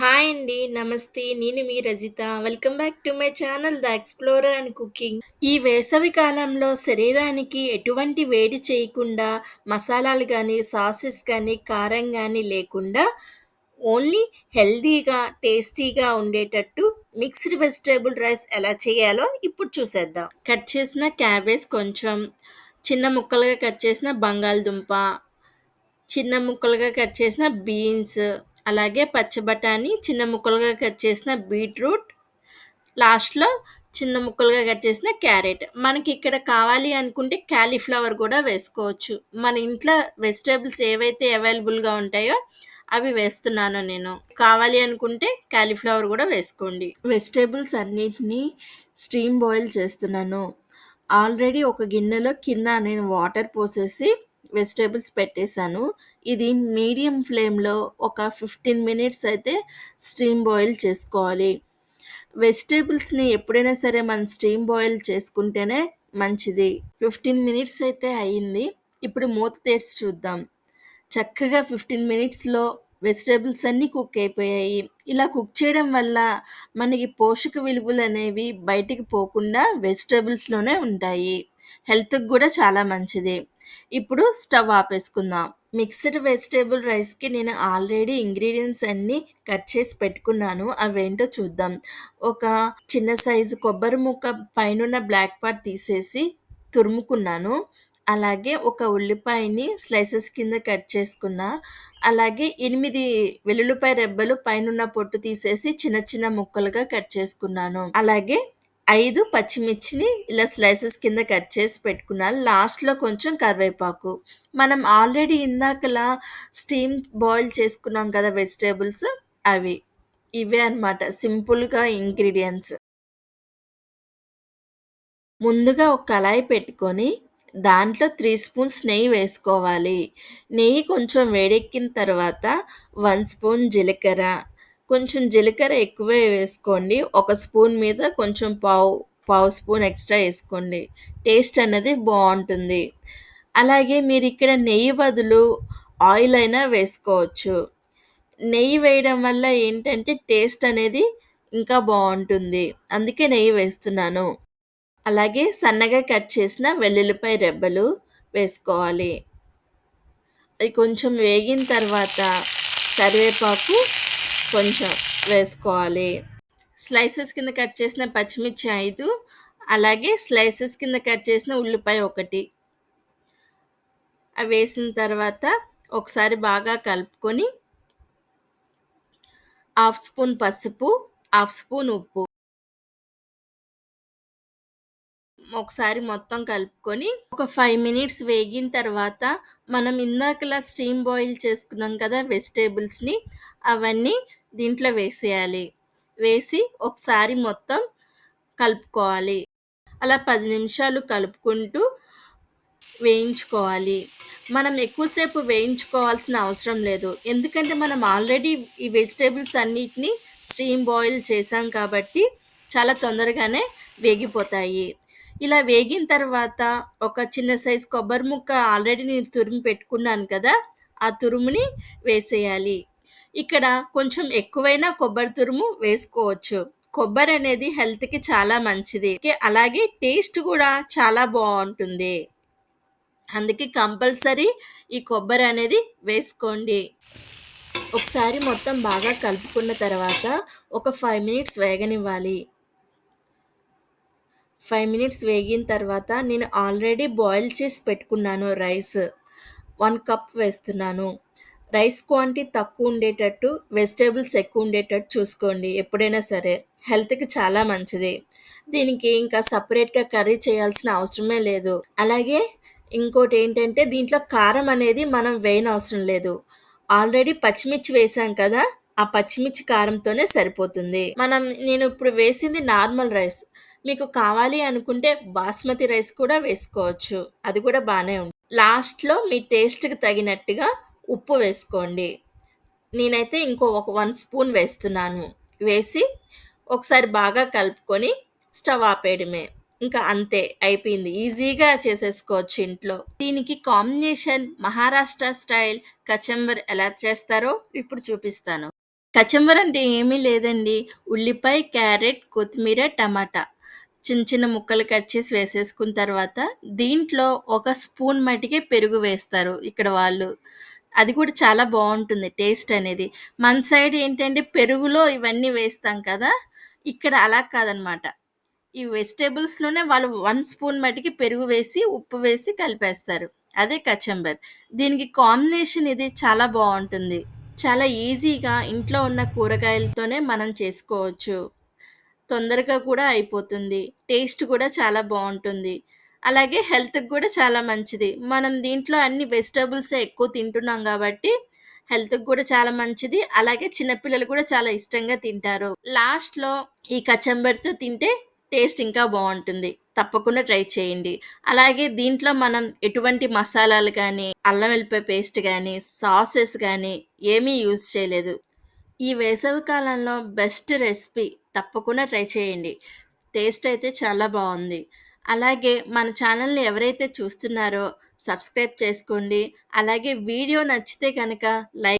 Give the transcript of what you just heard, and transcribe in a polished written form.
Hi అండి. నమస్తే. నేను మీ Rajitha. Welcome back to my channel 'the explorer and cooking'. ఈ వేసవి కాలంలో శరీరానికి ఎటువంటి వేడి చేయకుండా మసాలాలు గానీ, సాసెస్ గానీ, కారం గానీ లేకుండా ఓన్లీ హెల్తీగా, టేస్టీగా ఉండేటట్టు మిక్స్డ్ వెజిటబుల్ రైస్ ఎలా చేయాలో ఇప్పుడు చూసేద్దాం. కట్ చేసిన క్యాబేజ్ కొంచెం, చిన్న ముక్కలుగా కట్ చేసిన బంగాళదుంప, చిన్న ముక్కలుగా కట్ చేసిన బీన్స్, అలాగే పచ్చి బఠానీ, చిన్న ముక్కలుగా కట్ చేసిన బీట్రూట్, లాస్ట్‌లో చిన్న ముక్కలుగా కట్ చేసిన క్యారెట్. మనకిక్కడ కావాలి అనుకుంటే కాలీఫ్లవర్ కూడా వేసుకోవచ్చు. మన ఇంట్లో వెజిటబుల్స్ ఏవైతే అవైలబుల్‌గా ఉంటాయో అవి వేస్తున్నాను నేను. కావాలి అనుకుంటే కాలీఫ్లవర్ కూడా వేసుకోండి. వెజిటబుల్స్ అన్నిటిని స్టీమ్ బాయిల్ చేస్తున్నాను. ఆల్రెడీ ఒక గిన్నెలో కింద నేను వాటర్ పోసేసి వెజిటబుల్స్ పెట్టేశాను. ఇది మీడియం ఫ్లేమ్‌లో ఒక 15 మినిట్స్ అయితే స్టీమ్ బాయిల్ చేసుకోవాలి. వెజిటబుల్స్‌ని ఎప్పుడైనా సరే మనం స్టీమ్ బాయిల్ చేసుకుంటేనే మంచిది. 15 మినిట్స్ అయితే అయింది. ఇప్పుడు మూత తెరిచి చూద్దాం. చక్కగా 15 మినిట్స్‌లో వెజిటబుల్స్ అన్నీ కుక్ అయిపోయాయి. ఇలా కుక్ చేయడం వల్ల మనకి పోషక విలువలనేవి బయటికి పోకుండా వెజిటబుల్స్‌లోనే ఉంటాయి. హెల్త్‌కి గూడా చాలా మంచిది. ఇప్పుడు స్టవ్ ఆపేసుకుందాం. మిక్స్డ్ వెజిటబుల్ రైస్‌కి నేను ఆల్రెడీ ఇంగ్రీడియెంట్స్ అన్నీ కట్ చేసి పెట్టుకున్నాను. అవేంటో చూద్దాం. ఒక చిన్న సైజు కొబ్బరి ముక్క పైనున్న బ్లాక్ పార్ట్ తీసేసి తురుముకున్నాను. అలాగే ఒక ఉల్లిపాయని స్లైసెస్ కింద కట్ చేసుకున్నా. అలాగే 8 వెల్లుల్లిపాయ రెబ్బలు పైనున్న పొట్టు తీసేసి చిన్న చిన్న ముక్కలుగా కట్ చేసుకున్నాను. అలాగే 5 పచ్చిమిర్చిని ఇలా స్లైసెస్ కింద కట్ చేసి పెట్టుకున్నాను. లాస్ట్‌లో కొంచెం కరివేపాకు. మనం ఆల్రెడీ ఇందాకలా స్టీమ్ బాయిల్ చేసుకున్నాం కదా వెజిటబుల్స్ అవి. ఇవే అన్నమాట సింపుల్‌గా ఇంగ్రీడియెంట్స్. ముందుగా ఒక కళాయి పెట్టుకొని దాంట్లో 3 స్పూన్స్ నెయ్యి వేసుకోవాలి. నెయ్యి కొంచెం వేడెక్కిన తర్వాత 1 స్పూన్ జీలకర్ర, కొంచెం జీలకర్ర ఎక్కువే వేసుకోండి. ఒక స్పూన్ మీద కొంచెం పావు స్పూన్ ఎక్స్‌ట్రా ఏసుకోండి. టేస్ట్ అన్నది బావుంటుంది. అలాగే మీరిక్కడ నెయ్యి బదులు ఆయిల్ అయినా వేసుకోవచ్చు. నెయ్యి వేయడం వల్ల ఏంటంటే టేస్ట్ అనేది ఇంకా బావుంటుంది. అందుకే నెయ్యి వేస్తున్నాను. అలాగే సన్నగా కట్ చేసిన వెల్లుల్లిపాయ రెబ్బలు వేసుకోవాలి. అవి కొంచెం వేగిన తర్వాత కరివేపాకు కొంచెం వేసుకోవాలి. స్లైసెస్ కింద కట్ చేసిన పచ్చిమిర్చి 5, అలాగే స్లైసెస్ కింద కట్ చేసిన ఉల్లిపాయ 1 అవి వేసిన తర్వాత ఒకసారి బాగా కలుపుకొని హాఫ్ స్పూన్ పసుపు, హాఫ్ స్పూన్ ఉప్పు ఒకసారి మొత్తం కలుపుకొని ఒక 5 మినిట్స్ వేగిన తర్వాత మనం ఇందాకలా స్టీమ్ బాయిల్ చేసుకున్నాం కదా వెజిటబుల్స్‌ని అవన్నీ దీంట్లో వేసేయాలి. వేసి ఒకసారి మొత్తం కలుపుకోవాలి. అలా 10 నిమిషాలు కలుపుకుంటూ వేయించుకోవాలి. మనం ఎక్కువసేపు వేయించుకోవాల్సిన అవసరం లేదు. ఎందుకంటే మనం ఆల్రెడీ ఈ వెజిటబుల్స్ అన్నిటిని స్టీమ్ బాయిల్ చేశాం కాబట్టి చాలా తొందరగానే వేగిపోతాయి. ఇలా వేగిన తర్వాత ఒక చిన్న సైజు కొబ్బరి ముక్క ఆల్రెడీ నేను తురిమి పెట్టుకున్నాను కదా! ఆ తురుముని వేసేయాలి. ఇక్కడ కొంచెం ఎక్కువైనా కొబ్బరి తురుము వేసుకోవచ్చు. కొబ్బరి అనేది హెల్త్‌కి చాలా మంచిది. అలాగే టేస్ట్ కూడా చాలా బావుంటుంది. అందుకే కంపల్సరీ ఈ కొబ్బరి అనేది వేసుకోండి. ఒకసారి మొత్తం బాగా కలుపుకున్న తర్వాత ఒక 5 మినిట్స్ వేగనివ్వాలి. 5 మినిట్స్ వేగిన తర్వాత నేను ఆల్రెడీ బాయిల్ చేసి పెట్టుకున్నాను రైస్. 1 కప్ వేస్తున్నాను. రైస్ క్వాంటిటీ తక్కువ ఉండేటట్టు, వెజిటబుల్స్ ఎక్కువ ఉండేటట్టు చూసుకోండి ఎప్పుడైనా సరే. హెల్త్‌కి చాలా మంచిది. దీనికి ఇంకా సెపరేట్‌గా కర్రీ చేయాల్సిన అవసరమే లేదు. అలాగే ఇంకోటేంటంటే దీంట్లో కారం అనేది మనం వేయనవసరం లేదు. ఆల్రెడీ పచ్చిమిర్చి వేసాం కదా! ఆ పచ్చిమిర్చి కారంతోనే సరిపోతుంది. నేను ఇప్పుడు వేసింది నార్మల్ రైస్. మీకు కావాలి అనుకుంటే బాస్మతి రైస్ కూడా వేసుకోవచ్చు. అది కూడా బానే లాస్ట్‌లో మీ టేస్ట్‌కి తగినట్టుగా ఉప్పు వేసుకోండి. నేనైతే ఒక 1 స్పూన్ వేస్తున్నాను. వేసి ఒకసారి బాగా కలుపుకొని స్టవ్ ఆపేయడమే. ఇంకా అంతే అయిపోయింది. ఈజీగా చేసేసుకోవచ్చు ఇంట్లో. దీనికి కాంబినేషన్ మహారాష్ట్ర స్టైల్ కచంబర్ ఎలా చేస్తారో ఇప్పుడు చూపిస్తాను. కచంబర్ అంటే ఏమీ లేదండి. ఉల్లిపాయ, క్యారెట్, కొత్తిమీర, టమాటా చిన్న చిన్న ముక్కలు కట్ చేసి వేసేసుకున్న తర్వాత, దీంట్లో ఒక స్పూన్ మటికే పెరుగు వేస్తారు ఇక్కడ వాళ్ళు. అది కూడా చాలా బావుంటుంది టేస్ట్ అనేది. మన సైడ్ ఏంటంటే పెరుగులో ఇవన్నీ వేస్తాం కదా! ఇక్కడ అలా కాదనమాట. ఈ వెజిటబుల్స్‌లోనే వాళ్ళు 1 స్పూన్ మటికి పెరుగు వేసి, ఉప్పు వేసి కలిపేస్తారు. అదే కచంబర్. దీనికి కాంబినేషన్ ఇది చాలా బావుంటుంది. చాలా ఈజీగా ఇంట్లో ఉన్న కూరగాయలతోనే మనం చేసుకోవచ్చు. తొందరగా కూడా అయిపోతుంది. టేస్ట్ కూడా చాలా బావుంటుంది. అలాగే హెల్త్‌కి కూడా చాలా మంచిది. మనం దీంట్లో అన్ని వెజిటబుల్సే ఎక్కువ తింటున్నాం గాబట్టి, హెల్త్‌కి కూడా చాలా మంచిది. అలాగే చిన్న పిల్లలు కూడా చాలా ఇష్టంగా తింటారు. లాస్ట్‌లో ఈ కచంబర్‌తో తింటే టేస్ట్ ఇంకా బావుంటుంది. తప్పకుండా ట్రై చేయండి. అలాగే దీంట్లో మనం ఎటువంటి మసాలాలు గానీ, అల్లం వెల్లిపాయ పేస్ట్ గానీ, సాసెస్ గానీ ఏమీ యూజ్ చేయలేదు. ఈ వేసవి కాలంలో బెస్ట్ రెసిపీ తప్పకుండా ట్రై చేయండి. టేస్ట్ అయితే చాలా బావుంది. అలాగే మన ఛానల్‌ని ఎవరైతే చూస్తున్నారో సబ్స్క్రైబ్ చేసుకోండి. అలాగే వీడియో నచ్చితే గనక లైక్